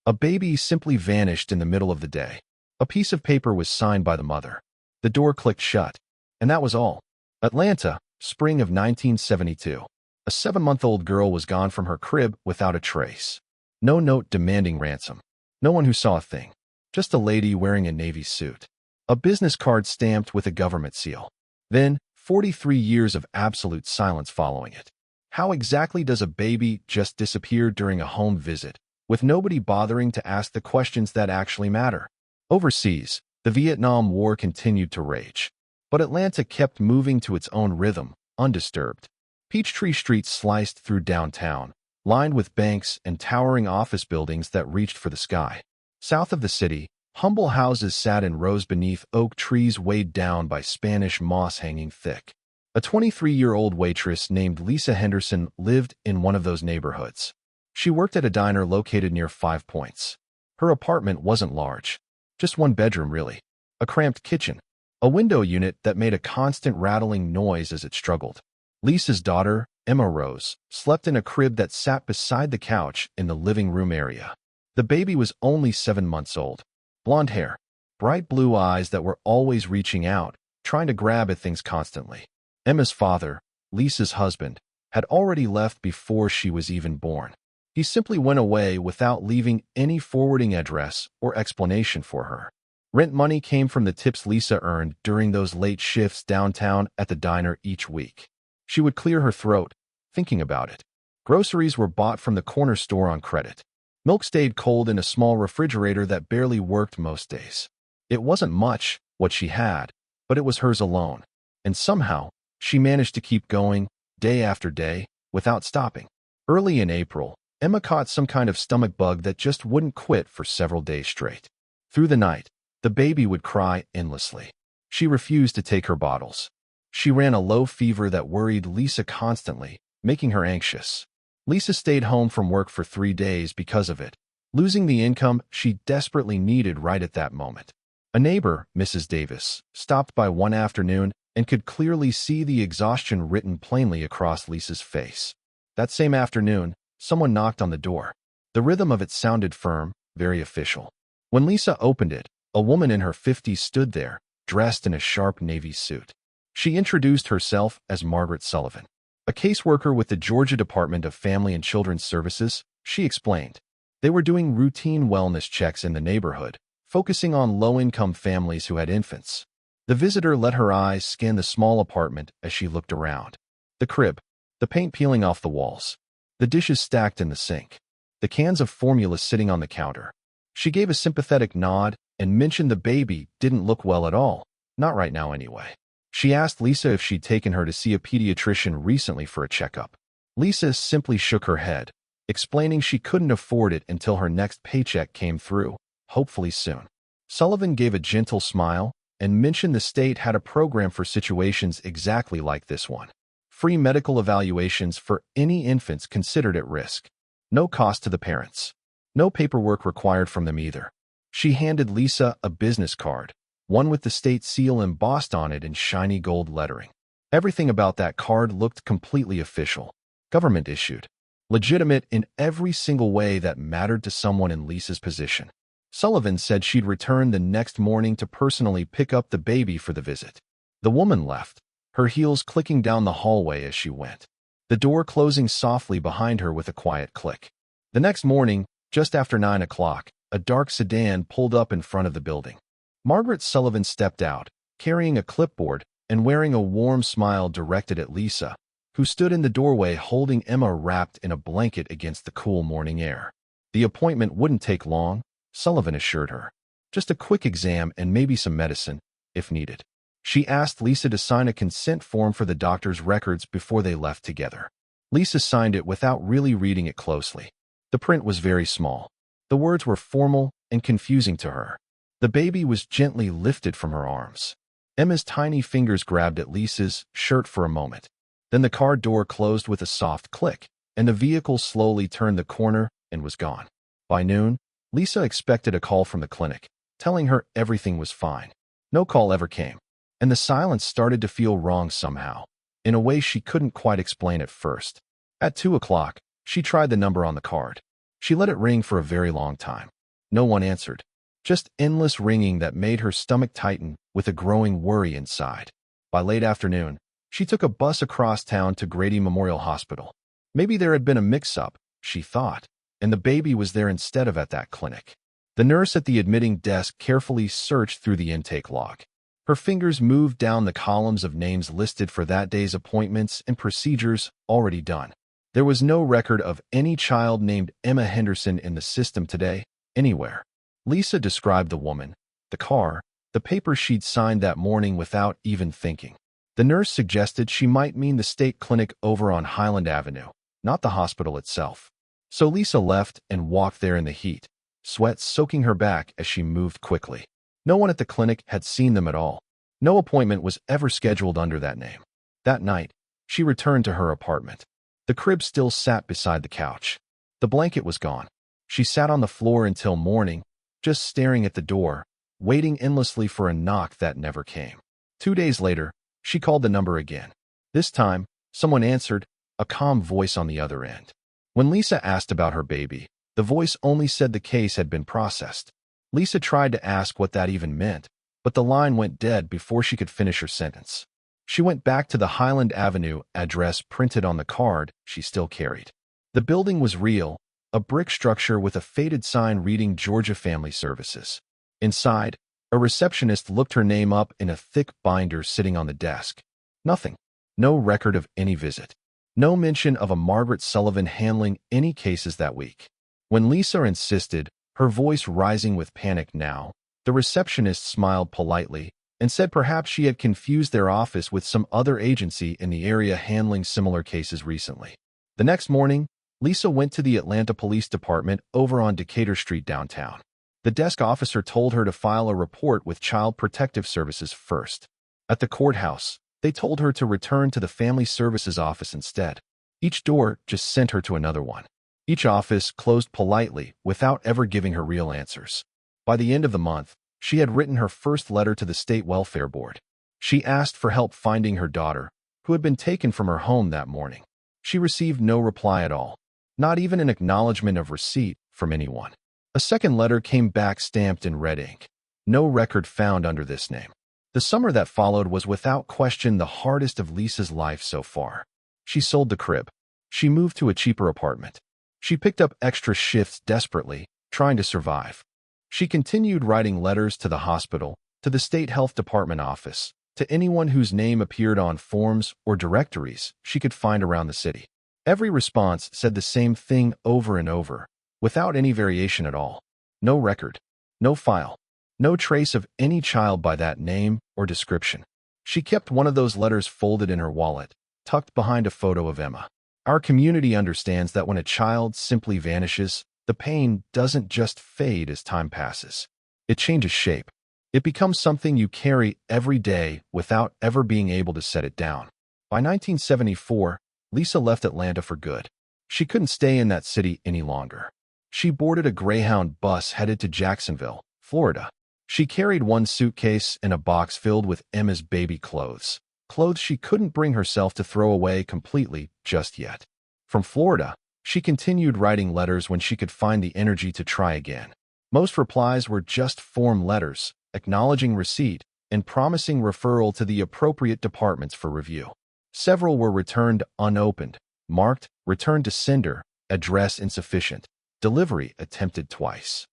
A baby simply vanished in the middle of the day. A piece of paper was signed by the mother. The door clicked shut. And that was all. Atlanta, spring of 1972. A 7-month-old girl was gone from her crib without a trace. No note demanding ransom. No one who saw a thing. Just a lady wearing a Navy suit. A business card stamped with a government seal. Then, 43 years of absolute silence following it. How exactly does a baby just disappear during a home visit, with nobody bothering to ask the questions that actually matter? Overseas, the Vietnam War continued to rage. But Atlanta kept moving to its own rhythm, undisturbed. Peachtree Street sliced through downtown, lined with banks and towering office buildings that reached for the sky. South of the city, humble houses sat in rows beneath oak trees weighed down by Spanish moss hanging thick. A 23-year-old waitress named Lisa Henderson lived in one of those neighborhoods. She worked at a diner located near Five Points. Her apartment wasn't large. Just one bedroom, really. A cramped kitchen. A window unit that made a constant rattling noise as it struggled. Lisa's daughter, Emma Rose, slept in a crib that sat beside the couch in the living room area. The baby was only 7 months old. Blonde hair, bright blue eyes that were always reaching out, trying to grab at things constantly. Emma's father, Lisa's husband, had already left before she was even born. He simply went away without leaving any forwarding address or explanation for her. Rent money came from the tips Lisa earned during those late shifts downtown at the diner each week. She would clear her throat, thinking about it. Groceries were bought from the corner store on credit. Milk stayed cold in a small refrigerator that barely worked most days. It wasn't much, what she had, but it was hers alone. And somehow, she managed to keep going, day after day, without stopping. Early in April, Emma caught some kind of stomach bug that just wouldn't quit for several days straight. Through the night, the baby would cry endlessly. She refused to take her bottles. She ran a low fever that worried Lisa constantly, making her anxious. Lisa stayed home from work for 3 days because of it, losing the income she desperately needed right at that moment. A neighbor, Mrs. Davis, stopped by one afternoon and could clearly see the exhaustion written plainly across Lisa's face. That same afternoon, someone knocked on the door. The rhythm of it sounded firm, very official. When Lisa opened it, a woman in her 50s stood there, dressed in a sharp navy suit. She introduced herself as Margaret Sullivan. A caseworker with the Georgia Department of Family and Children's Services, she explained. They were doing routine wellness checks in the neighborhood, focusing on low-income families who had infants. The visitor let her eyes scan the small apartment as she looked around. The crib, the paint peeling off the walls, the dishes stacked in the sink, the cans of formula sitting on the counter. She gave a sympathetic nod and mentioned the baby didn't look well at all, not right now anyway. She asked Lisa if she'd taken her to see a pediatrician recently for a checkup. Lisa simply shook her head, explaining she couldn't afford it until her next paycheck came through, hopefully soon. Sullivan gave a gentle smile and mentioned the state had a program for situations exactly like this one. Free medical evaluations for any infants considered at risk. No cost to the parents. No paperwork required from them either. She handed Lisa a business card, one with the state seal embossed on it in shiny gold lettering. Everything about that card looked completely official, government issued, legitimate in every single way that mattered to someone in Lisa's position. Sullivan said she'd return the next morning to personally pick up the baby for the visit. The woman left, her heels clicking down the hallway as she went, the door closing softly behind her with a quiet click. The next morning, just after 9 o'clock, a dark sedan pulled up in front of the building. Margaret Sullivan stepped out, carrying a clipboard and wearing a warm smile directed at Lisa, who stood in the doorway holding Emma wrapped in a blanket against the cool morning air. The appointment wouldn't take long, Sullivan assured her. Just a quick exam and maybe some medicine, if needed. She asked Lisa to sign a consent form for the doctor's records before they left together. Lisa signed it without really reading it closely. The print was very small. The words were formal and confusing to her. The baby was gently lifted from her arms. Emma's tiny fingers grabbed at Lisa's shirt for a moment. Then the car door closed with a soft click, and the vehicle slowly turned the corner and was gone. By noon, Lisa expected a call from the clinic, telling her everything was fine. No call ever came, and the silence started to feel wrong somehow, in a way she couldn't quite explain at first. At 2 o'clock, she tried the number on the card. She let it ring for a very long time. No one answered. Just endless ringing that made her stomach tighten with a growing worry inside. By late afternoon, she took a bus across town to Grady Memorial Hospital. Maybe there had been a mix-up, she thought, and the baby was there instead of at that clinic. The nurse at the admitting desk carefully searched through the intake log. Her fingers moved down the columns of names listed for that day's appointments and procedures already done. There was no record of any child named Emma Henderson in the system today, anywhere. Lisa described the woman, the car, the paper she'd signed that morning without even thinking. The nurse suggested she might mean the state clinic over on Highland Avenue, not the hospital itself. So Lisa left and walked there in the heat, sweat soaking her back as she moved quickly. No one at the clinic had seen them at all. No appointment was ever scheduled under that name. That night, she returned to her apartment. The crib still sat beside the couch. The blanket was gone. She sat on the floor until morning, just staring at the door, waiting endlessly for a knock that never came. 2 days later, she called the number again. This time, someone answered, a calm voice on the other end. When Lisa asked about her baby, the voice only said the case had been processed. Lisa tried to ask what that even meant, but the line went dead before she could finish her sentence. She went back to the Highland Avenue address printed on the card she still carried. The building was real, a brick structure with a faded sign reading Georgia Family Services. Inside, a receptionist looked her name up in a thick binder sitting on the desk. Nothing. No record of any visit. No mention of a Margaret Sullivan handling any cases that week. When Lisa insisted, her voice rising with panic now, the receptionist smiled politely and said perhaps she had confused their office with some other agency in the area handling similar cases recently. The next morning, Lisa went to the Atlanta Police Department over on Decatur Street downtown. The desk officer told her to file a report with Child Protective Services first. At the courthouse, they told her to return to the Family Services office instead. Each door just sent her to another one. Each office closed politely without ever giving her real answers. By the end of the month, she had written her first letter to the State Welfare Board. She asked for help finding her daughter, who had been taken from her home that morning. She received no reply at all, not even an acknowledgement of receipt from anyone. A second letter came back stamped in red ink. No record found under this name. The summer that followed was without question the hardest of Lisa's life so far. She sold the crib. She moved to a cheaper apartment. She picked up extra shifts desperately, trying to survive. She continued writing letters to the hospital, to the state health department office, to anyone whose name appeared on forms or directories she could find around the city. Every response said the same thing over and over, without any variation at all. No record, no file, no trace of any child by that name or description. She kept one of those letters folded in her wallet, tucked behind a photo of Emma. Our community understands that when a child simply vanishes, the pain doesn't just fade as time passes. It changes shape. It becomes something you carry every day without ever being able to set it down. By 1974, Lisa left Atlanta for good. She couldn't stay in that city any longer. She boarded a Greyhound bus headed to Jacksonville, Florida. She carried one suitcase and a box filled with Emma's baby clothes. Clothes she couldn't bring herself to throw away completely just yet. From Florida, she continued writing letters when she could find the energy to try again. Most replies were just form letters, acknowledging receipt and promising referral to the appropriate departments for review. Several were returned unopened, marked "Return to sender," address insufficient, delivery attempted twice.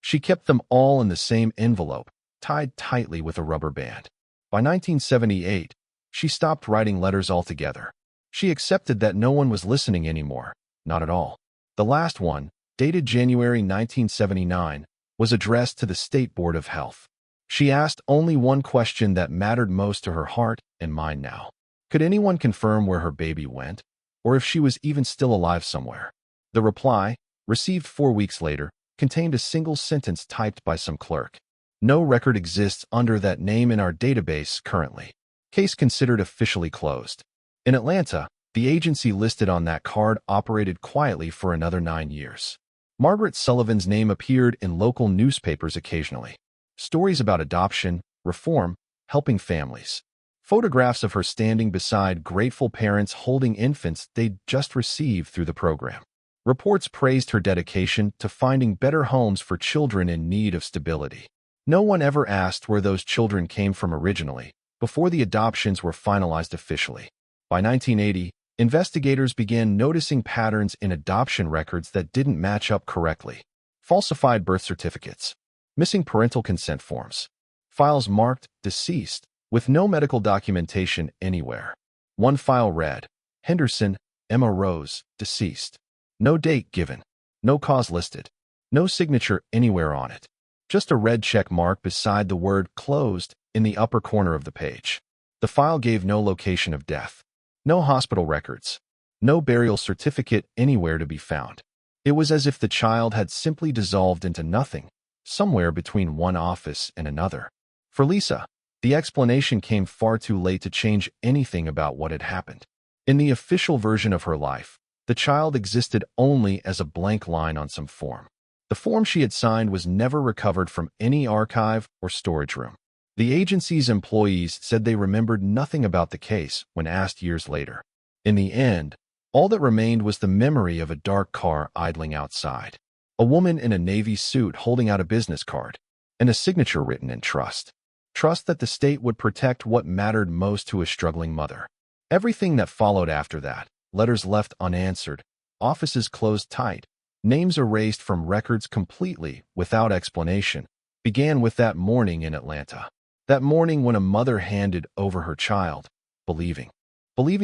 She kept them all in the same envelope, tied tightly with a rubber band. By 1978, she stopped writing letters altogether. She accepted that no one was listening anymore, not at all. The last one, dated January 1979, was addressed to the State Board of Health. She asked only one question that mattered most to her heart and mind now. Could anyone confirm where her baby went, or if she was even still alive somewhere? The reply, received 4 weeks later, contained a single sentence typed by some clerk. No record exists under that name in our database currently. Case considered officially closed. In Atlanta, the agency listed on that card operated quietly for another 9 years. Margaret Sullivan's name appeared in local newspapers occasionally. Stories about adoption, reform, helping families. Photographs of her standing beside grateful parents holding infants they'd just received through the program. Reports praised her dedication to finding better homes for children in need of stability. No one ever asked where those children came from originally, before the adoptions were finalized officially. By 1980, investigators began noticing patterns in adoption records that didn't match up correctly. Falsified birth certificates, missing parental consent forms, files marked deceased with no medical documentation anywhere. One file read, Henderson, Emma Rose, deceased. No date given, no cause listed, no signature anywhere on it. Just a red check mark beside the word closed in the upper corner of the page. The file gave no location of death, no hospital records, no burial certificate anywhere to be found. It was as if the child had simply dissolved into nothing, somewhere between one office and another. For Lisa, the explanation came far too late to change anything about what had happened. In the official version of her life, the child existed only as a blank line on some form. The form she had signed was never recovered from any archive or storage room. The agency's employees said they remembered nothing about the case when asked years later. In the end, all that remained was the memory of a dark car idling outside, a woman in a navy suit holding out a business card, and a signature written in trust. Trust that the state would protect what mattered most to a struggling mother. Everything that followed after that, letters left unanswered, offices closed tight, names erased from records completely without explanation, began with that morning in Atlanta. That morning when a mother handed over her child, believing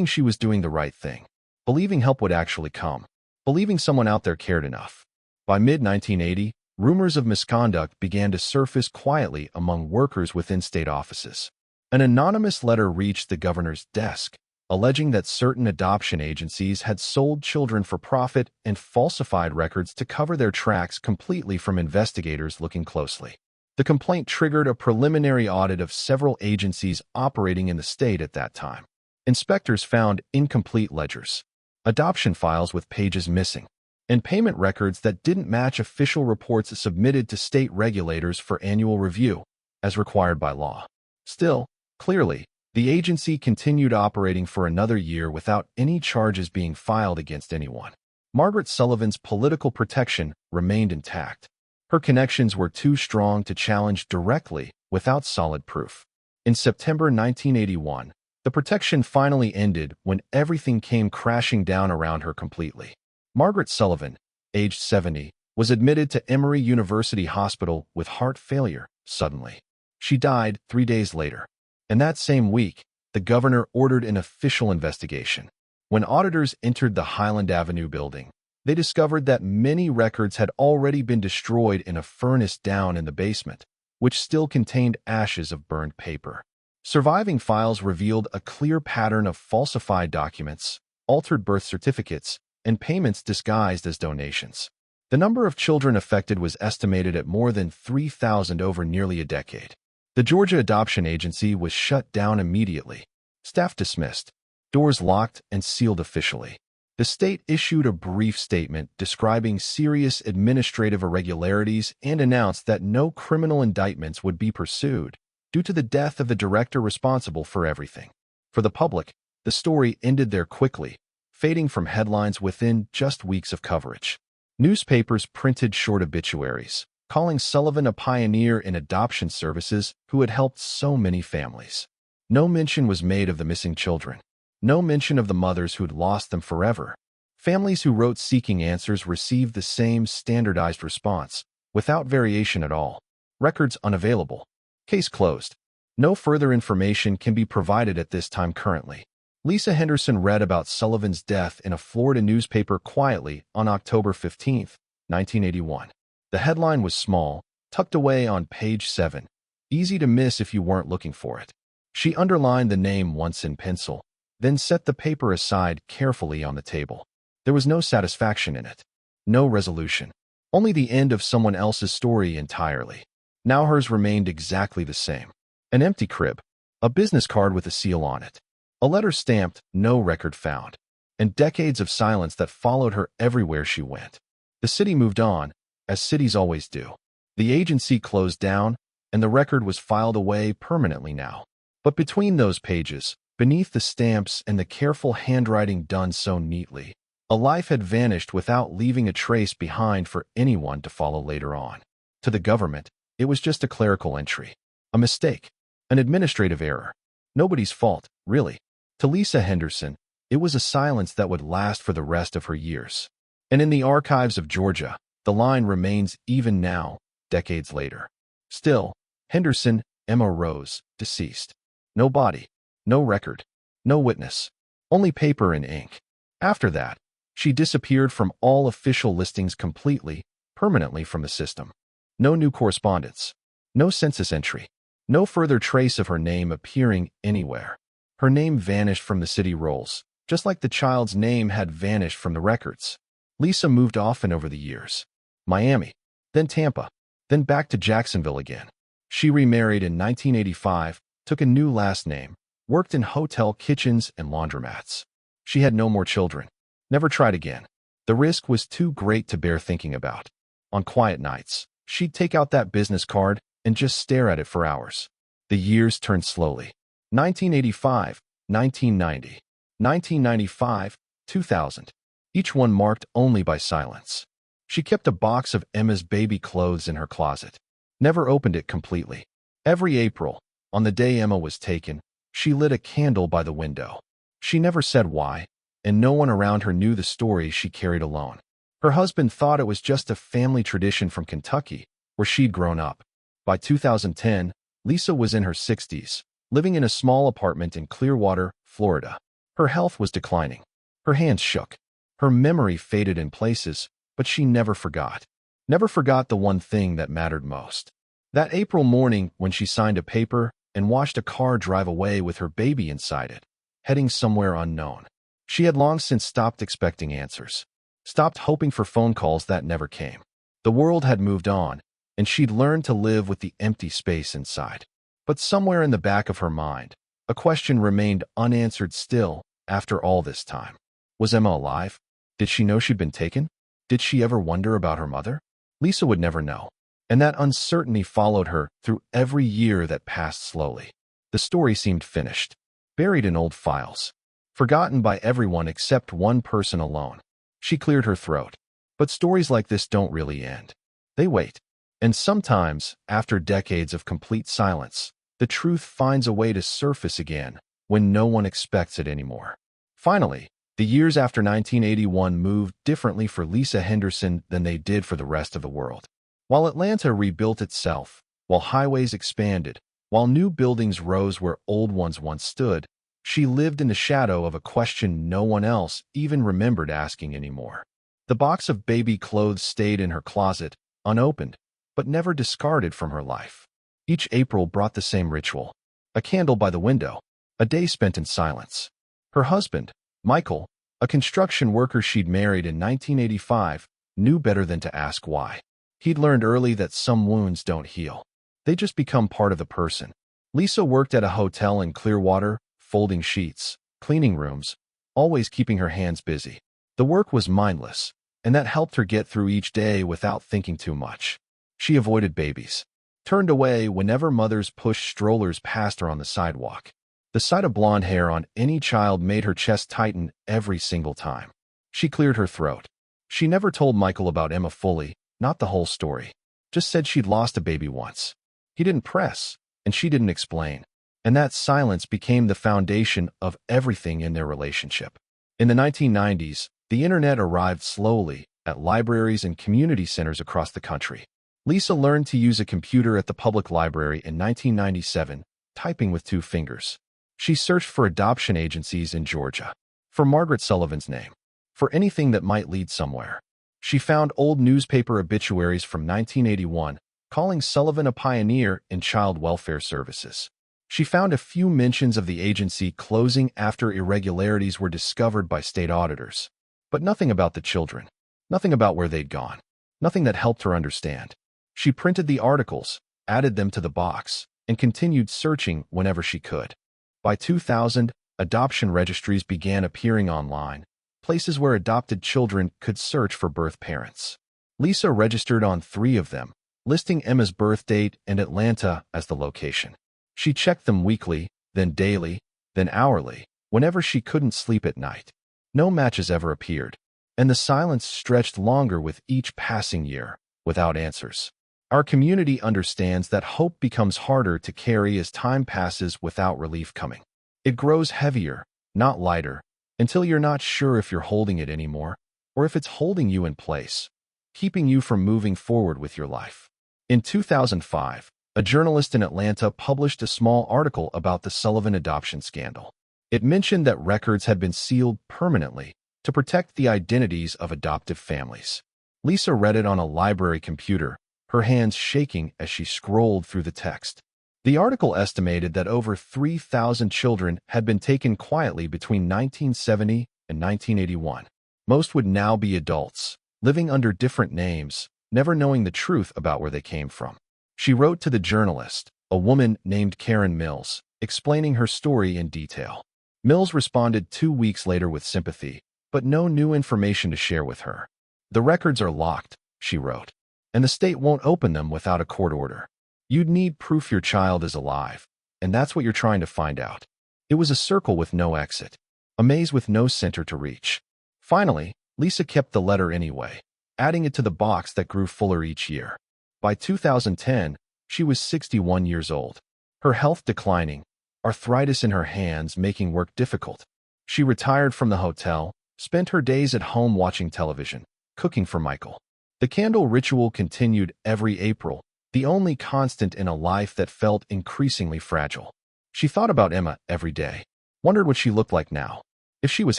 she was doing the right thing, believing help would actually come, believing someone out there cared enough. By mid-1980, rumors of misconduct began to surface quietly among workers within state offices. An anonymous letter reached the governor's desk, alleging that certain adoption agencies had sold children for profit and falsified records to cover their tracks completely from investigators looking closely. The complaint triggered a preliminary audit of several agencies operating in the state at that time. Inspectors found incomplete ledgers, adoption files with pages missing, and payment records that didn't match official reports submitted to state regulators for annual review, as required by law. Still, clearly, the agency continued operating for another year without any charges being filed against anyone. Margaret Sullivan's political protection remained intact. Her connections were too strong to challenge directly without solid proof. In September 1981, the protection finally ended when everything came crashing down around her completely. Margaret Sullivan, aged 70, was admitted to Emory University Hospital with heart failure suddenly. She died 3 days later. And that same week, the governor ordered an official investigation. When auditors entered the Highland Avenue building, they discovered that many records had already been destroyed in a furnace down in the basement, which still contained ashes of burned paper. Surviving files revealed a clear pattern of falsified documents, altered birth certificates, and payments disguised as donations. The number of children affected was estimated at more than 3,000 over nearly a decade. The Georgia Adoption Agency was shut down immediately, staff dismissed, doors locked and sealed officially. The state issued a brief statement describing serious administrative irregularities and announced that no criminal indictments would be pursued due to the death of the director responsible for everything. For the public, the story ended there quickly, fading from headlines within just weeks of coverage. Newspapers printed short obituaries, calling Sullivan a pioneer in adoption services who had helped so many families. No mention was made of the missing children. No mention of the mothers who'd lost them forever. Families who wrote seeking answers received the same standardized response, without variation at all. Records unavailable. Case closed. No further information can be provided at this time currently. Lisa Henderson read about Sullivan's death in a Florida newspaper quietly on October 15, 1981. The headline was small, tucked away on page 7, easy to miss if you weren't looking for it. She underlined the name once in pencil, then set the paper aside carefully on the table. There was no satisfaction in it, no resolution, only the end of someone else's story entirely. Now hers remained exactly the same. An empty crib, a business card with a seal on it, a letter stamped, no record found, and decades of silence that followed her everywhere she went. The city moved on, as cities always do. The agency closed down, and the record was filed away permanently now. But between those pages, beneath the stamps and the careful handwriting done so neatly, A life had vanished without leaving a trace behind for anyone to follow later on. To the government, it was just a clerical entry. A mistake. An administrative error. Nobody's fault, really. To Lisa Henderson, it was a silence that would last for the rest of her years. And in the archives of Georgia, the line remains even now, decades later. Still, Henderson, Emma Rose, deceased. No body, no record, no witness, only paper and ink. After that, she disappeared from all official listings completely, permanently from the system. No new correspondence, no census entry, no further trace of her name appearing anywhere. Her name vanished from the city rolls, just like the child's name had vanished from the records. Lisa moved often over the years. Miami, then Tampa, then back to Jacksonville again. She remarried in 1985, took a new last name, worked in hotel kitchens and laundromats. She had no more children. Never tried again. The risk was too great to bear thinking about. On quiet nights, she'd take out that business card and just stare at it for hours. The years turned slowly. 1985, 1990, 1995, 2000. Each one marked only by silence. She kept a box of Emma's baby clothes in her closet. Never opened it completely. Every April, on the day Emma was taken, she lit a candle by the window. She never said why, and no one around her knew the story she carried alone. Her husband thought it was just a family tradition from Kentucky, where she'd grown up. By 2010, Lisa was in her 60s, living in a small apartment in Clearwater, Florida. Her health was declining. Her hands shook. Her memory faded in places, but she never forgot. Never forgot the one thing that mattered most. That April morning when she signed a paper and watched a car drive away with her baby inside it, heading somewhere unknown. She had long since stopped expecting answers, stopped hoping for phone calls that never came. The world had moved on, and she'd learned to live with the empty space inside. But somewhere in the back of her mind, a question remained unanswered still after all this time. Was Emma alive? Did she know she'd been taken? Did she ever wonder about her mother? Lisa would never know, and that uncertainty followed her through every year that passed slowly. The story seemed finished, buried in old files, forgotten by everyone except one person alone. She cleared her throat. But stories like this don't really end. They wait. And sometimes, after decades of complete silence, the truth finds a way to surface again when no one expects it anymore. Finally, the years after 1981 moved differently for Lisa Henderson than they did for the rest of the world. While Atlanta rebuilt itself, while highways expanded, while new buildings rose where old ones once stood, she lived in the shadow of a question no one else even remembered asking anymore. The box of baby clothes stayed in her closet, unopened, but never discarded from her life. Each April brought the same ritual. A candle by the window, a day spent in silence. Her husband, Michael, a construction worker she'd married in 1985, knew better than to ask why. He'd learned early that some wounds don't heal. They just become part of the person. Lisa worked at a hotel in Clearwater, folding sheets, cleaning rooms, always keeping her hands busy. The work was mindless, and that helped her get through each day without thinking too much. She avoided babies, turned away whenever mothers pushed strollers past her on the sidewalk. The sight of blonde hair on any child made her chest tighten every single time. She cleared her throat. She never told Michael about Emma fully, not the whole story. Just said she'd lost a baby once. He didn't press, and she didn't explain. And that silence became the foundation of everything in their relationship. In the 1990s, the internet arrived slowly at libraries and community centers across the country. Lisa learned to use a computer at the public library in 1997, typing with 2 fingers. She searched for adoption agencies in Georgia, for Margaret Sullivan's name, for anything that might lead somewhere. She found old newspaper obituaries from 1981, calling Sullivan a pioneer in child welfare services. She found a few mentions of the agency closing after irregularities were discovered by state auditors, but nothing about the children, nothing about where they'd gone, nothing that helped her understand. She printed the articles, added them to the box, and continued searching whenever she could. By 2000, adoption registries began appearing online, places where adopted children could search for birth parents. Lisa registered on 3 of them, listing Emma's birth date and Atlanta as the location. She checked them weekly, then daily, then hourly, whenever she couldn't sleep at night. No matches ever appeared. And the silence stretched longer with each passing year, without answers. Our community understands that hope becomes harder to carry as time passes without relief coming. It grows heavier, not lighter, until you're not sure if you're holding it anymore, or if it's holding you in place, keeping you from moving forward with your life. In 2005, a journalist in Atlanta published a small article about the Sullivan adoption scandal. It mentioned that records had been sealed permanently to protect the identities of adoptive families. Lisa read it on a library computer, her hands shaking as she scrolled through the text. The article estimated that over 3,000 children had been taken quietly between 1970 and 1981. Most would now be adults, living under different names, never knowing the truth about where they came from. She wrote to the journalist, a woman named Karen Mills, explaining her story in detail. Mills responded 2 weeks later with sympathy, but no new information to share with her. "The records are locked," she wrote, "and the state won't open them without a court order. You'd need proof your child is alive, and that's what you're trying to find out." It was a circle with no exit, a maze with no center to reach. Finally, Lisa kept the letter anyway, adding it to the box that grew fuller each year. By 2010, she was 61 years old, her health declining, arthritis in her hands making work difficult. She retired from the hotel, spent her days at home watching television, cooking for Michael. The candle ritual continued every April, the only constant in a life that felt increasingly fragile. She thought about Emma every day, wondered what she looked like now, if she was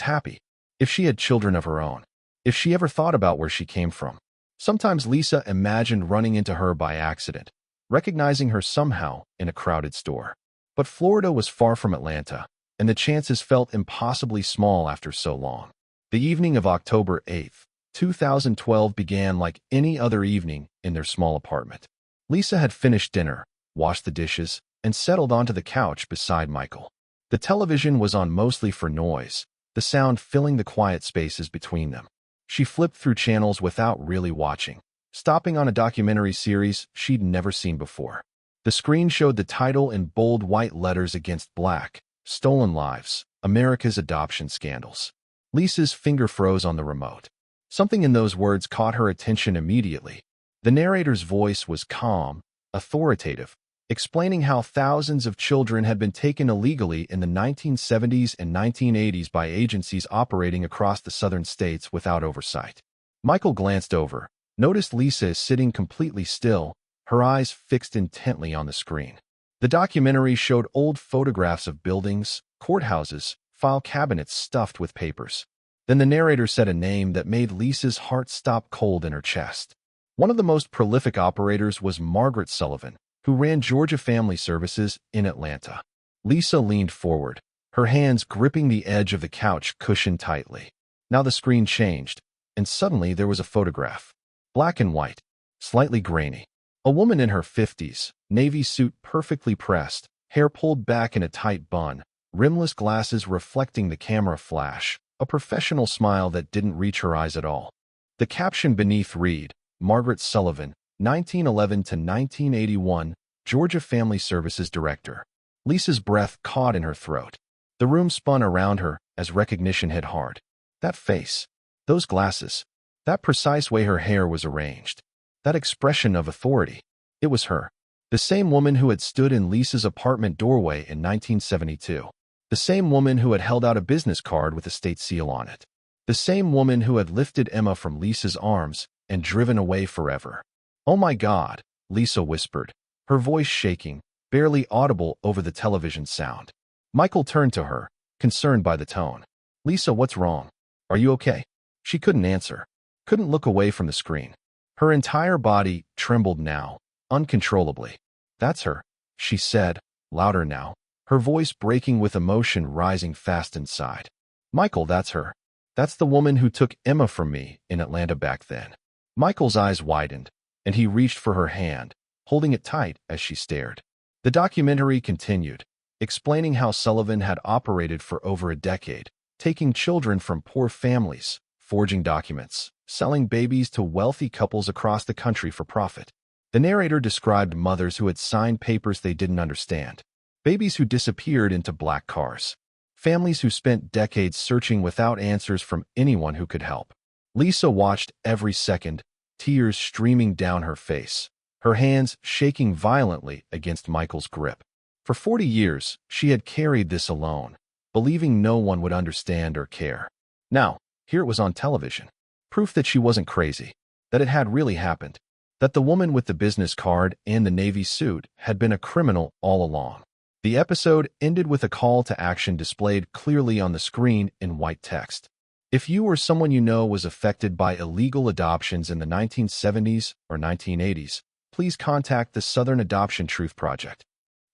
happy, if she had children of her own, if she ever thought about where she came from. Sometimes Lisa imagined running into her by accident, recognizing her somehow in a crowded store. But Florida was far from Atlanta, and the chances felt impossibly small after so long. The evening of October 8, 2012 began like any other evening in their small apartment. Lisa had finished dinner, washed the dishes, and settled onto the couch beside Michael. The television was on mostly for noise, the sound filling the quiet spaces between them. She flipped through channels without really watching, stopping on a documentary series she'd never seen before. The screen showed the title in bold white letters against black, "Stolen Lives, America's Adoption Scandals." Lisa's finger froze on the remote. Something in those words caught her attention immediately. The narrator's voice was calm, authoritative, explaining how thousands of children had been taken illegally in the 1970s and 1980s by agencies operating across the southern states without oversight. Michael glanced over, noticed Lisa is sitting completely still, her eyes fixed intently on the screen. The documentary showed old photographs of buildings, courthouses, file cabinets stuffed with papers. Then the narrator said a name that made Lisa's heart stop cold in her chest. One of the most prolific operators was Margaret Sullivan, who ran Georgia Family Services in Atlanta. Lisa leaned forward, her hands gripping the edge of the couch cushion tightly. Now the screen changed, and suddenly there was a photograph. Black and white, slightly grainy. A woman in her 50s, navy suit perfectly pressed, hair pulled back in a tight bun, rimless glasses reflecting the camera flash, a professional smile that didn't reach her eyes at all. The caption beneath read, "Margaret Sullivan, 1911 to 1981, Georgia Family Services Director." Lisa's breath caught in her throat. The room spun around her as recognition hit hard. That face, those glasses, that precise way her hair was arranged, that expression of authority. It was her. The same woman who had stood in Lisa's apartment doorway in 1972. The same woman who had held out a business card with a state seal on it. The same woman who had lifted Emma from Lisa's arms and driven away forever. "Oh my God," Lisa whispered, her voice shaking, barely audible over the television sound. Michael turned to her, concerned by the tone. "Lisa, what's wrong? Are you okay?" She couldn't answer, couldn't look away from the screen. Her entire body trembled now, uncontrollably. "That's her," she said, louder now, her voice breaking with emotion rising fast inside. "Michael, that's her. That's the woman who took Emma from me in Atlanta back then." Michael's eyes widened, and he reached for her hand, holding it tight as she stared. The documentary continued, explaining how Sullivan had operated for over a decade, taking children from poor families, forging documents, selling babies to wealthy couples across the country for profit. The narrator described mothers who had signed papers they didn't understand, babies who disappeared into black cars, families who spent decades searching without answers from anyone who could help. Lisa watched every second, tears streaming down her face, her hands shaking violently against Michael's grip. For 40 years, she had carried this alone, believing no one would understand or care. Now, here it was on television. Proof that she wasn't crazy, that it had really happened, that the woman with the business card and the navy suit had been a criminal all along. The episode ended with a call to action displayed clearly on the screen in white text. If you or someone you know was affected by illegal adoptions in the 1970s or 1980s, please contact the Southern Adoption Truth Project.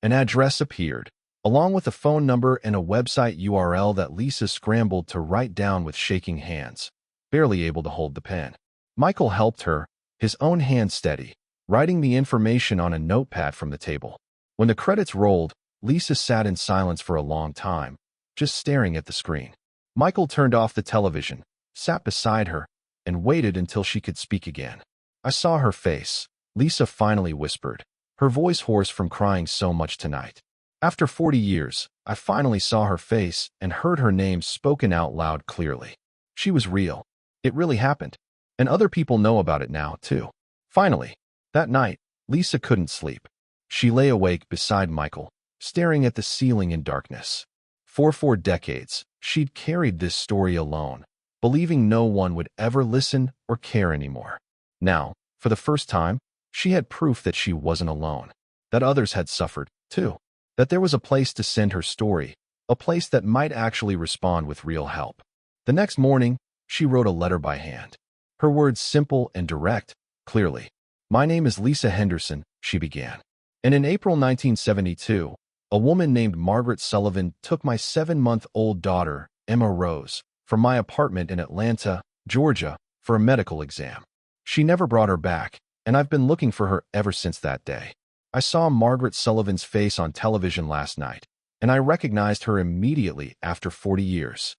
An address appeared, along with a phone number and a website URL that Lisa scrambled to write down with shaking hands, barely able to hold the pen. Michael helped her, his own hand steady, writing the information on a notepad from the table. When the credits rolled, Lisa sat in silence for a long time, just staring at the screen. Michael turned off the television, sat beside her, and waited until she could speak again. "I saw her face," Lisa finally whispered, her voice hoarse from crying so much tonight. "After 40 years, I finally saw her face and heard her name spoken out loud clearly. She was real. It really happened. And other people know about it now, too." Finally, that night, Lisa couldn't sleep. She lay awake beside Michael, staring at the ceiling in darkness. For 4 decades, she'd carried this story alone, believing no one would ever listen or care anymore. Now, for the first time, she had proof that she wasn't alone, that others had suffered, too, that there was a place to send her story, a place that might actually respond with real help. The next morning, she wrote a letter by hand. Her words simple and direct, clearly. "My name is Lisa Henderson," she began. "And in April 1972, a woman named Margaret Sullivan took my 7-month-old daughter, Emma Rose, from my apartment in Atlanta, Georgia, for a medical exam. She never brought her back, and I've been looking for her ever since that day. I saw Margaret Sullivan's face on television last night, and I recognized her immediately after 40 years.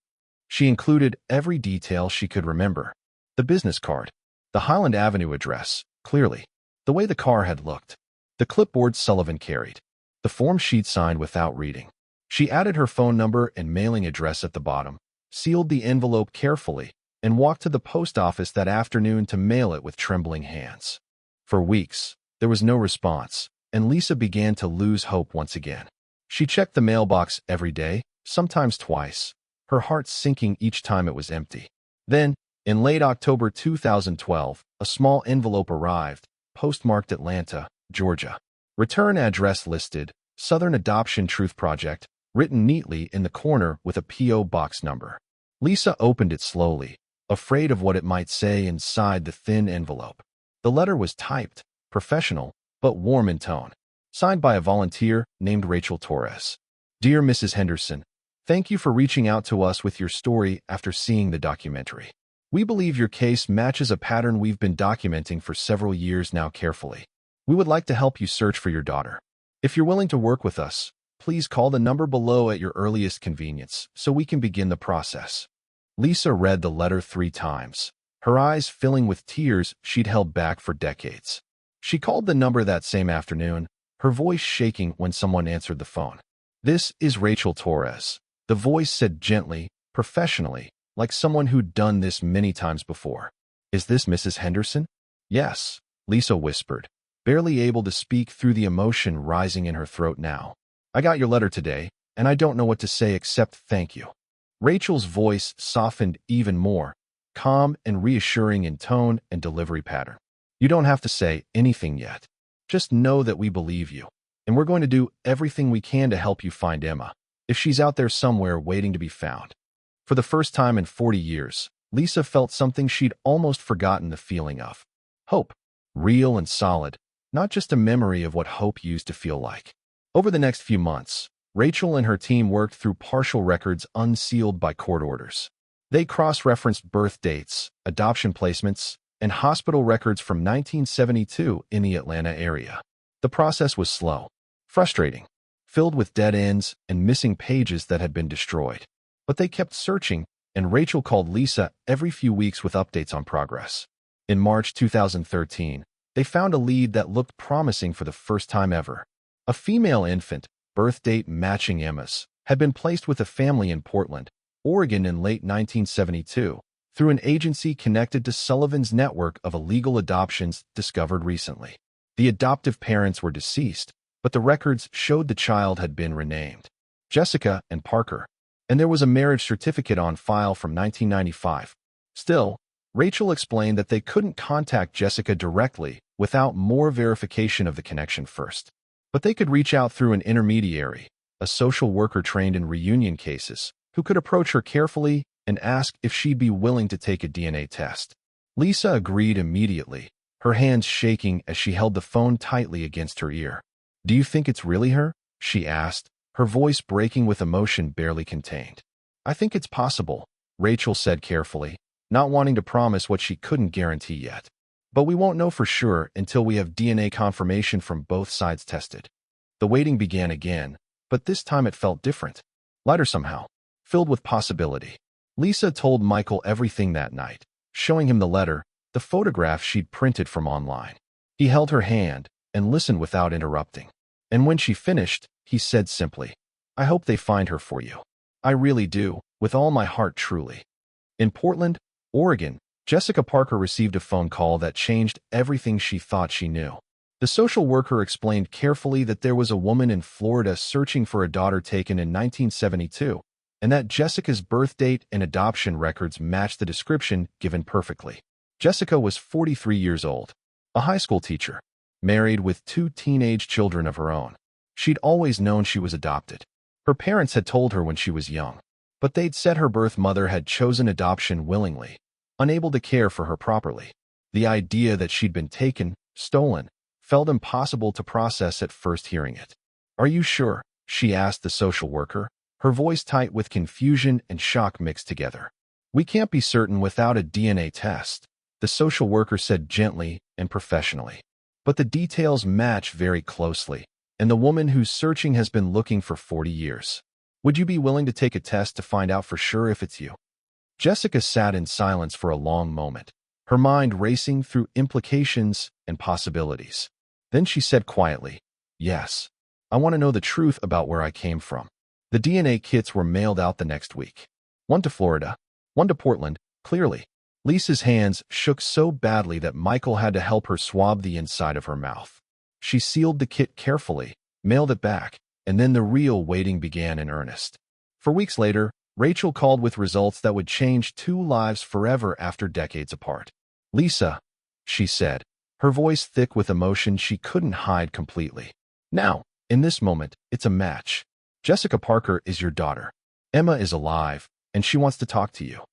She included every detail she could remember. The business card, the Highland Avenue address, clearly, the way the car had looked, the clipboard Sullivan carried, the form she'd signed without reading. She added her phone number and mailing address at the bottom, sealed the envelope carefully, and walked to the post office that afternoon to mail it with trembling hands. For weeks, there was no response, and Lisa began to lose hope once again. She checked the mailbox every day, sometimes twice, her heart sinking each time it was empty. Then, in late October 2012, a small envelope arrived, postmarked Atlanta, Georgia. Return address listed, Southern Adoption Truth Project, written neatly in the corner with a P.O. box number. Lisa opened it slowly, afraid of what it might say inside the thin envelope. The letter was typed, professional, but warm in tone, signed by a volunteer named Rachel Torres. "Dear Mrs. Henderson, thank you for reaching out to us with your story after seeing the documentary. We believe your case matches a pattern we've been documenting for several years now carefully. We would like to help you search for your daughter. If you're willing to work with us, please call the number below at your earliest convenience so we can begin the process." Lisa read the letter 3 times, her eyes filling with tears she'd held back for decades. She called the number that same afternoon, her voice shaking when someone answered the phone. "This is Rachel Torres," the voice said gently, professionally, like someone who'd done this many times before. "Is this Mrs. Henderson?" "Yes," Lisa whispered, barely able to speak through the emotion rising in her throat now. "I got your letter today, and I don't know what to say except thank you." Rachel's voice softened even more, calm and reassuring in tone and delivery pattern. "You don't have to say anything yet. Just know that we believe you, and we're going to do everything we can to help you find Emma, if she's out there somewhere waiting to be found." For the first time in 40 years, Lisa felt something she'd almost forgotten the feeling of. Hope. Real and solid, not just a memory of what hope used to feel like. Over the next few months, Rachel and her team worked through partial records unsealed by court orders. They cross-referenced birth dates, adoption placements, and hospital records from 1972 in the Atlanta area. The process was slow, frustrating, filled with dead ends and missing pages that had been destroyed. But they kept searching, and Rachel called Lisa every few weeks with updates on progress. In March 2013, they found a lead that looked promising for the first time ever. A female infant, birth date matching Emma's, had been placed with a family in Portland, Oregon in late 1972, through an agency connected to Sullivan's network of illegal adoptions discovered recently. The adoptive parents were deceased, but the records showed the child had been renamed Jessica and Parker, and there was a marriage certificate on file from 1995. Still, Rachel explained that they couldn't contact Jessica directly without more verification of the connection first. But they could reach out through an intermediary, a social worker trained in reunion cases, who could approach her carefully and ask if she'd be willing to take a DNA test. Lisa agreed immediately, her hands shaking as she held the phone tightly against her ear. "Do you think it's really her?" she asked, her voice breaking with emotion barely contained. "I think it's possible," Rachel said carefully, not wanting to promise what she couldn't guarantee yet. "But we won't know for sure until we have DNA confirmation from both sides tested." The waiting began again, but this time it felt different, lighter somehow, filled with possibility. Lisa told Michael everything that night, showing him the letter, the photograph she'd printed from online. He held her hand and listened without interrupting. And when she finished, he said simply, "I hope they find her for you. I really do, with all my heart truly." In Portland, Oregon, Jessica Parker received a phone call that changed everything she thought she knew. The social worker explained carefully that there was a woman in Florida searching for a daughter taken in 1972, and that Jessica's birth date and adoption records matched the description given perfectly. Jessica was 43 years old, a high school teacher, married with 2 teenage children of her own. She'd always known she was adopted. Her parents had told her when she was young, but they'd said her birth mother had chosen adoption willingly, unable to care for her properly. The idea that she'd been taken, stolen, felt impossible to process at first hearing it. "Are you sure?" she asked the social worker, her voice tight with confusion and shock mixed together. "We can't be certain without a DNA test," the social worker said gently and professionally. "But the details match very closely, and the woman who's searching has been looking for 40 years. Would you be willing to take a test to find out for sure if it's you?" Jessica sat in silence for a long moment, her mind racing through implications and possibilities. Then she said quietly, "Yes. I want to know the truth about where I came from." The DNA kits were mailed out the next week. One to Florida, one to Portland, clearly. Lisa's hands shook so badly that Michael had to help her swab the inside of her mouth. She sealed the kit carefully, mailed it back, and then the real waiting began in earnest. For weeks later, Rachel called with results that would change 2 lives forever after decades apart. "Lisa," she said, her voice thick with emotion she couldn't hide completely. "Now, in this moment, it's a match. Jessica Parker is your daughter. Emma is alive, and she wants to talk to you."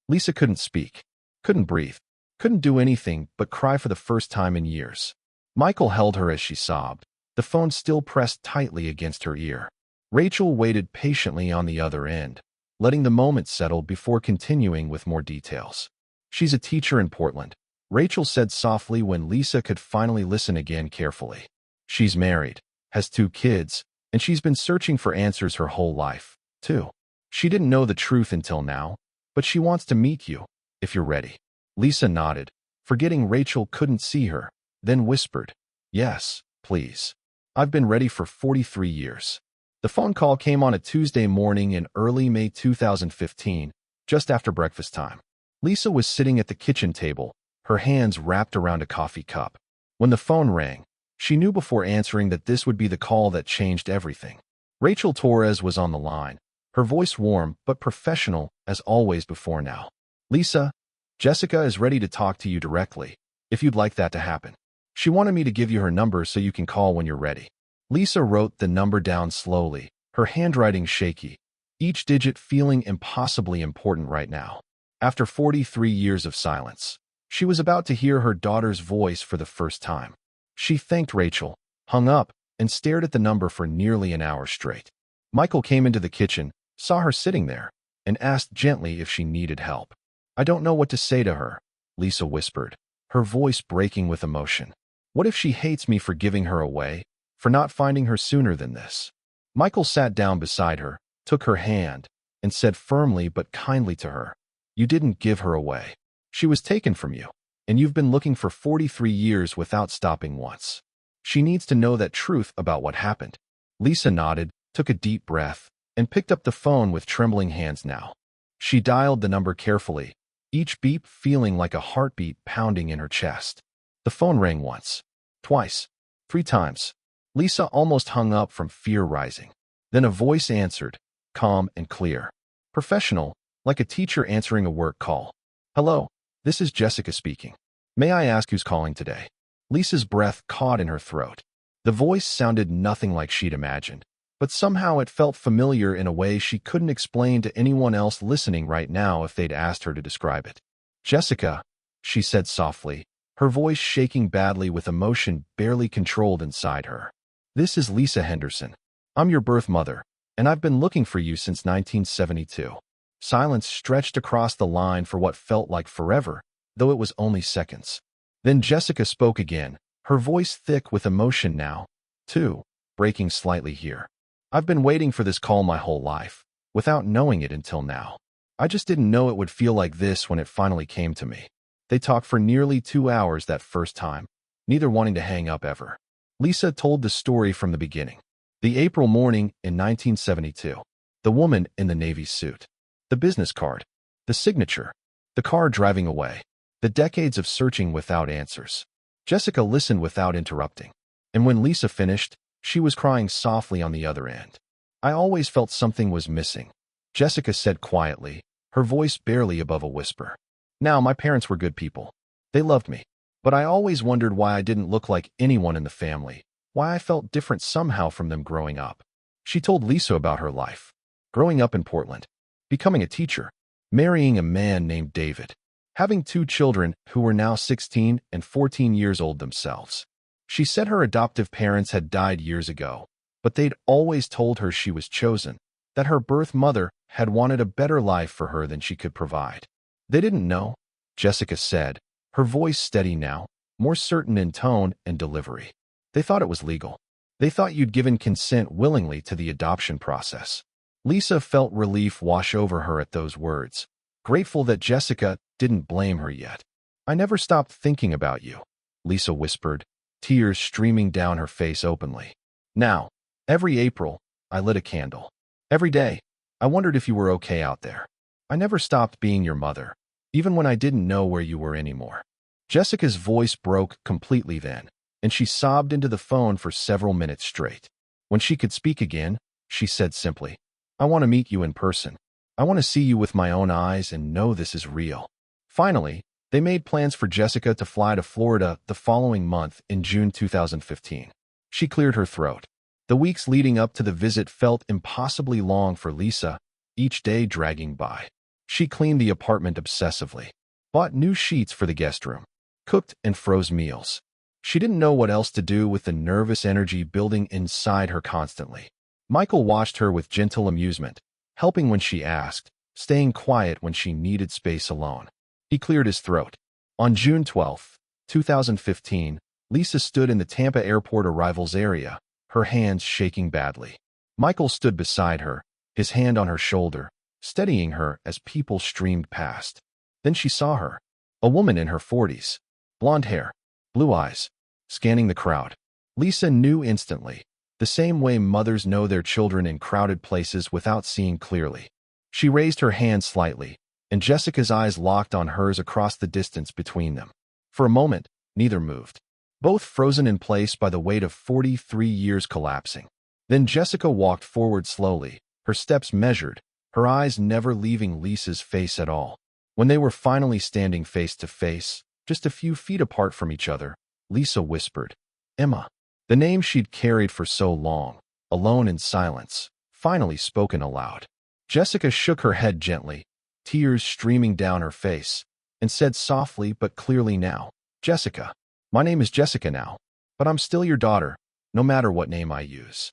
Lisa couldn't speak, couldn't breathe, couldn't do anything but cry for the first time in years. Michael held her as she sobbed, the phone still pressed tightly against her ear. Rachel waited patiently on the other end, letting the moment settle before continuing with more details. "She's a teacher in Portland," Rachel said softly when Lisa could finally listen again carefully. "She's married, has 2 kids, and she's been searching for answers her whole life, too. She didn't know the truth until now, but she wants to meet you, if you're ready." Lisa nodded, forgetting Rachel couldn't see her, then whispered, "Yes, please. I've been ready for 43 years. The phone call came on a Tuesday morning in early May 2015, just after breakfast time. Lisa was sitting at the kitchen table, her hands wrapped around a coffee cup. When the phone rang, she knew before answering that this would be the call that changed everything. Rachel Torres was on the line, her voice warm but professional as always before now. "Lisa, Jessica is ready to talk to you directly, if you'd like that to happen. She wanted me to give you her number so you can call when you're ready." Lisa wrote the number down slowly, her handwriting shaky, each digit feeling impossibly important right now. After 43 years of silence, she was about to hear her daughter's voice for the first time. She thanked Rachel, hung up, and stared at the number for nearly an hour straight. Michael came into the kitchen, saw her sitting there, and asked gently if she needed help. "I don't know what to say to her," Lisa whispered, her voice breaking with emotion. "What if she hates me for giving her away? For not finding her sooner than this?" Michael sat down beside her, took her hand, and said firmly but kindly to her, "You didn't give her away. She was taken from you, and you've been looking for 43 years without stopping once. She needs to know that truth about what happened." Lisa nodded, took a deep breath, and picked up the phone with trembling hands now. She dialed the number carefully, each beep feeling like a heartbeat pounding in her chest. The phone rang once, twice, 3 times. Lisa almost hung up from fear rising. Then a voice answered, calm and clear. Professional, like a teacher answering a work call. Hello, this is Jessica speaking. May I ask who's calling today? Lisa's breath caught in her throat. The voice sounded nothing like she'd imagined, but somehow it felt familiar in a way she couldn't explain to anyone else listening right now if they'd asked her to describe it. Jessica, she said softly, her voice shaking badly with emotion barely controlled inside her. This is Lisa Henderson. I'm your birth mother, and I've been looking for you since 1972. Silence stretched across the line for what felt like forever, though it was only seconds. Then Jessica spoke again, her voice thick with emotion now, too, breaking slightly here. I've been waiting for this call my whole life, without knowing it until now. I just didn't know it would feel like this when it finally came to me. They talked for nearly 2 hours that first time, neither wanting to hang up ever. Lisa told the story from the beginning. The April morning in 1972. The woman in the navy suit. The business card. The signature. The car driving away. The decades of searching without answers. Jessica listened without interrupting. And when Lisa finished, she was crying softly on the other end. I always felt something was missing, Jessica said quietly, her voice barely above a whisper. Now, my parents were good people. They loved me. But I always wondered why I didn't look like anyone in the family, why I felt different somehow from them growing up. She told Lisa about her life. Growing up in Portland. Becoming a teacher. Marrying a man named David. Having 2 children who were now 16 and 14 years old themselves. She said her adoptive parents had died years ago, but they'd always told her she was chosen, that her birth mother had wanted a better life for her than she could provide. They didn't know, Jessica said, her voice steady now, more certain in tone and delivery. They thought it was legal. They thought you'd given consent willingly to the adoption process. Lisa felt relief wash over her at those words, grateful that Jessica didn't blame her yet. I never stopped thinking about you, Lisa whispered, tears streaming down her face openly. Now, every April, I lit a candle. Every day, I wondered if you were okay out there. I never stopped being your mother, even when I didn't know where you were anymore. Jessica's voice broke completely then, and she sobbed into the phone for several minutes straight. When she could speak again, she said simply, I want to meet you in person. I want to see you with my own eyes and know this is real. Finally, they made plans for Jessica to fly to Florida the following month in June 2015. She cleared her throat. The weeks leading up to the visit felt impossibly long for Lisa, each day dragging by. She cleaned the apartment obsessively, bought new sheets for the guest room, cooked and froze meals. She didn't know what else to do with the nervous energy building inside her constantly. Michael watched her with gentle amusement, helping when she asked, staying quiet when she needed space alone. He cleared his throat. On June 12, 2015, Lisa stood in the Tampa airport arrivals area, her hands shaking badly. Michael stood beside her, his hand on her shoulder, steadying her as people streamed past. Then she saw her, a woman in her 40s, blonde hair, blue eyes, scanning the crowd. Lisa knew instantly, the same way mothers know their children in crowded places without seeing clearly. She raised her hand slightly, and Jessica's eyes locked on hers across the distance between them. For a moment, neither moved, both frozen in place by the weight of 43 years collapsing. Then Jessica walked forward slowly, her steps measured, her eyes never leaving Lisa's face at all. When they were finally standing face to face, just a few feet apart from each other, Lisa whispered, Emma. The name she'd carried for so long, alone in silence, finally spoken aloud. Jessica shook her head gently, tears streaming down her face, and said softly but clearly now, Jessica. My name is Jessica now, but I'm still your daughter, no matter what name I use.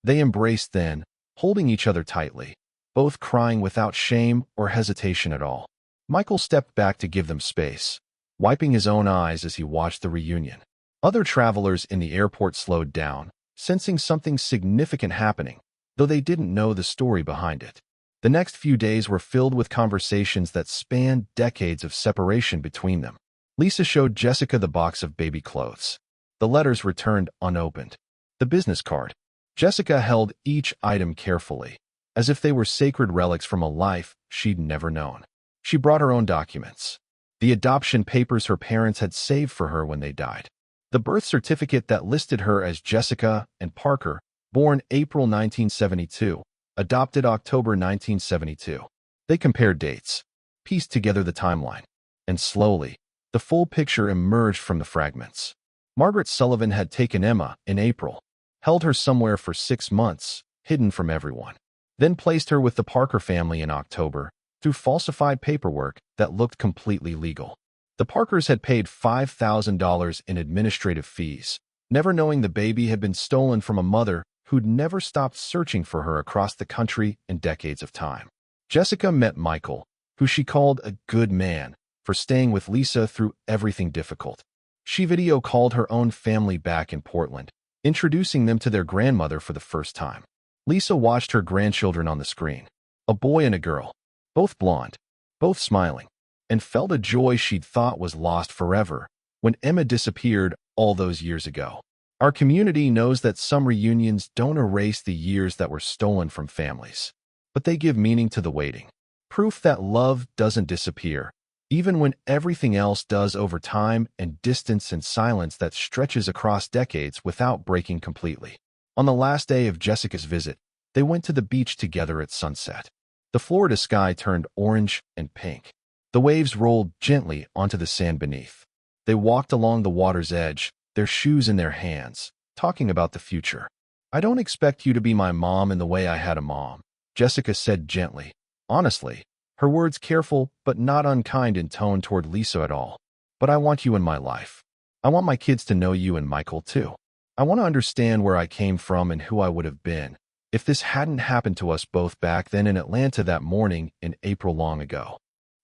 They embraced then, holding each other tightly, both crying without shame or hesitation at all. Michael stepped back to give them space, wiping his own eyes as he watched the reunion. Other travelers in the airport slowed down, sensing something significant happening, though they didn't know the story behind it. The next few days were filled with conversations that spanned decades of separation between them. Lisa showed Jessica the box of baby clothes. The letters returned unopened. The business card. Jessica held each item carefully, as if they were sacred relics from a life she'd never known. She brought her own documents. The adoption papers her parents had saved for her when they died. The birth certificate that listed her as Jessica and Parker, born April 1972, adopted October 1972. They compared dates, pieced together the timeline, and slowly, the full picture emerged from the fragments. Margaret Sullivan had taken Emma in April, held her somewhere for 6 months, hidden from everyone, then placed her with the Parker family in October through falsified paperwork that looked completely legal. The Parkers had paid $5,000 in administrative fees, never knowing the baby had been stolen from a mother who'd never stopped searching for her across the country in decades of time. Jessica met Michael, who she called a good man, for staying with Lisa through everything difficult. She video called her own family back in Portland, introducing them to their grandmother for the first time. Lisa watched her grandchildren on the screen, a boy and a girl, both blonde, both smiling, and felt a joy she'd thought was lost forever when Emma disappeared all those years ago. Our community knows that some reunions don't erase the years that were stolen from families, but they give meaning to the waiting. Proof that love doesn't disappear, even when everything else does, over time and distance and silence that stretches across decades without breaking completely. On the last day of Jessica's visit, they went to the beach together at sunset. The Florida sky turned orange and pink. The waves rolled gently onto the sand beneath. They walked along the water's edge, their shoes in their hands, talking about the future. "I don't expect you to be my mom in the way I had a mom," Jessica said gently. Honestly, her words careful but not unkind in tone toward Lisa at all. "But I want you in my life. I want my kids to know you and Michael too. I want to understand where I came from and who I would have been if this hadn't happened to us both back then in Atlanta that morning in April long ago."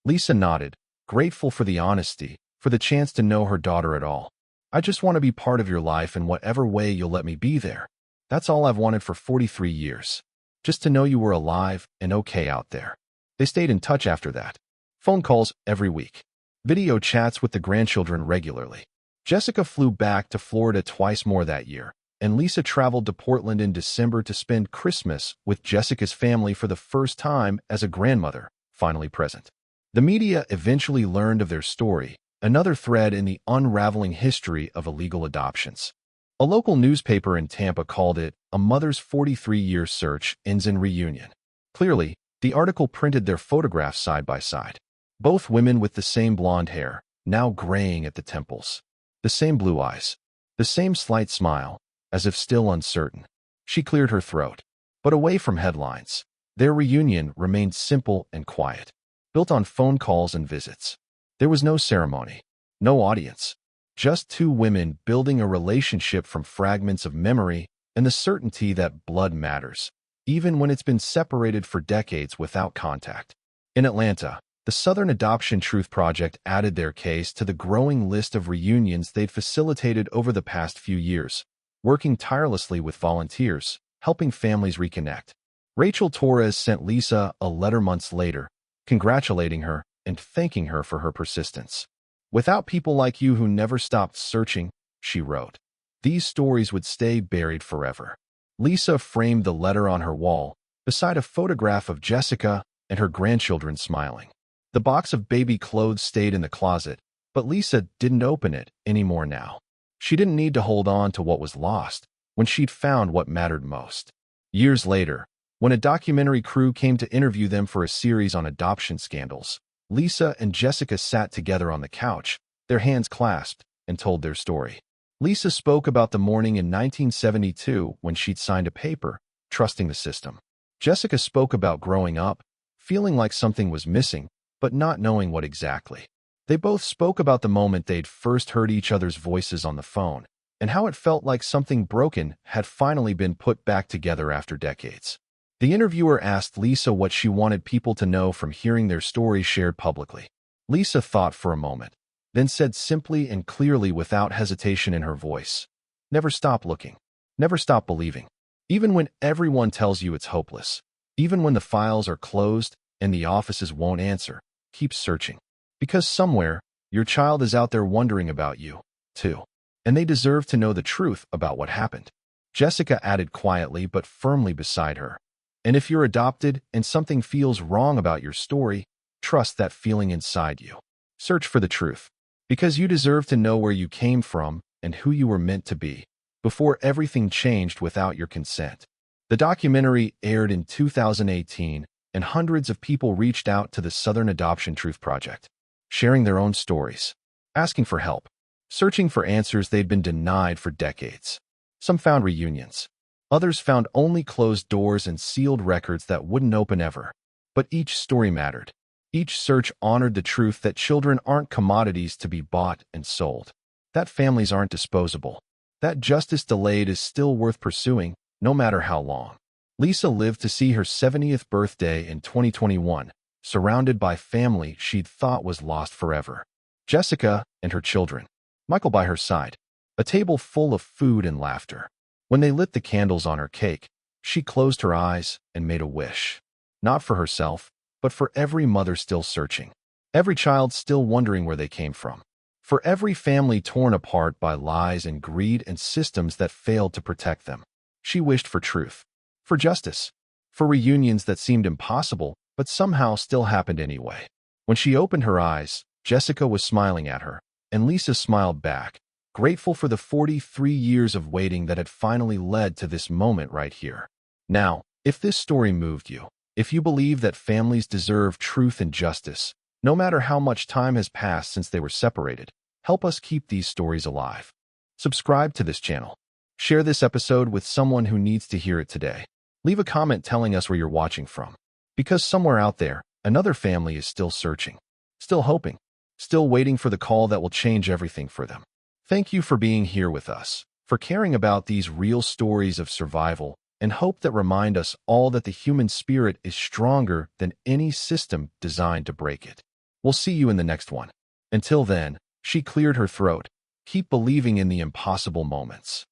Lisa nodded, grateful for the honesty, for the chance to know her daughter at all. "I just want to be part of your life in whatever way you'll let me be there. That's all I've wanted for 43 years. Just to know you were alive and okay out there." They stayed in touch after that. Phone calls every week. Video chats with the grandchildren regularly. Jessica flew back to Florida twice more that year, and Lisa traveled to Portland in December to spend Christmas with Jessica's family for the first time as a grandmother, finally present. The media eventually learned of their story, another thread in the unraveling history of illegal adoptions. A local newspaper in Tampa called it, "A mother's 43-year search ends in reunion." Clearly, the article printed their photographs side by side. Both women with the same blonde hair, now graying at the temples. The same blue eyes. The same slight smile, as if still uncertain. She cleared her throat. But away from headlines, their reunion remained simple and quiet, built on phone calls and visits. There was no ceremony, no audience, just two women building a relationship from fragments of memory and the certainty that blood matters, even when it's been separated for decades without contact. In Atlanta, the Southern Adoption Truth Project added their case to the growing list of reunions they'd facilitated over the past few years, working tirelessly with volunteers, helping families reconnect. Rachel Torres sent Lisa a letter months later, congratulating her and thanking her for her persistence. "Without people like you who never stopped searching," she wrote, "these stories would stay buried forever." Lisa framed the letter on her wall, beside a photograph of Jessica and her grandchildren smiling. The box of baby clothes stayed in the closet, but Lisa didn't open it anymore now. She didn't need to hold on to what was lost when she'd found what mattered most. Years later, when a documentary crew came to interview them for a series on adoption scandals, Lisa and Jessica sat together on the couch, their hands clasped, and told their story. Lisa spoke about the morning in 1972 when she'd signed a paper, trusting the system. Jessica spoke about growing up, feeling like something was missing, but not knowing what exactly. They both spoke about the moment they'd first heard each other's voices on the phone, and how it felt like something broken had finally been put back together after decades. The interviewer asked Lisa what she wanted people to know from hearing their stories shared publicly. Lisa thought for a moment, then said simply and clearly without hesitation in her voice, "Never stop looking. Never stop believing. Even when everyone tells you it's hopeless. Even when the files are closed and the offices won't answer, keep searching. Because somewhere, your child is out there wondering about you, too. And they deserve to know the truth about what happened." Jessica added quietly but firmly beside her, "And if you're adopted and something feels wrong about your story, Trust that feeling inside you. Search for the truth, because you deserve to know where you came from and who you were meant to be, before everything changed without your consent. The documentary aired in 2018, and hundreds of people reached out to the Southern Adoption Truth Project, sharing their own stories, asking for help, searching for answers they'd been denied for decades. Some found reunions. Others found only closed doors and sealed records that wouldn't open ever. But each story mattered. Each search honored the truth that children aren't commodities to be bought and sold, that families aren't disposable, that justice delayed is still worth pursuing, no matter how long. Lisa lived to see her 70th birthday in 2021, surrounded by family she'd thought was lost forever. Jessica and her children, Michael by her side, a table full of food and laughter. When they lit the candles on her cake, she closed her eyes and made a wish. Not for herself, but for every mother still searching, every child still wondering where they came from, for every family torn apart by lies and greed and systems that failed to protect them. She wished for truth, for justice, for reunions that seemed impossible but somehow still happened anyway. When she opened her eyes, Jessica was smiling at her, and Lisa smiled back, grateful for the 43 years of waiting that had finally led to this moment right here. Now, if this story moved you, if you believe that families deserve truth and justice, no matter how much time has passed since they were separated, help us keep these stories alive. Subscribe to this channel. Share this episode with someone who needs to hear it today. Leave a comment telling us where you're watching from. Because somewhere out there, another family is still searching, still hoping, still waiting for the call that will change everything for them. Thank you for being here with us, for caring about these real stories of survival and hope that remind us all that the human spirit is stronger than any system designed to break it. We'll see you in the next one. Until then, she cleared her throat. Keep believing in the impossible moments.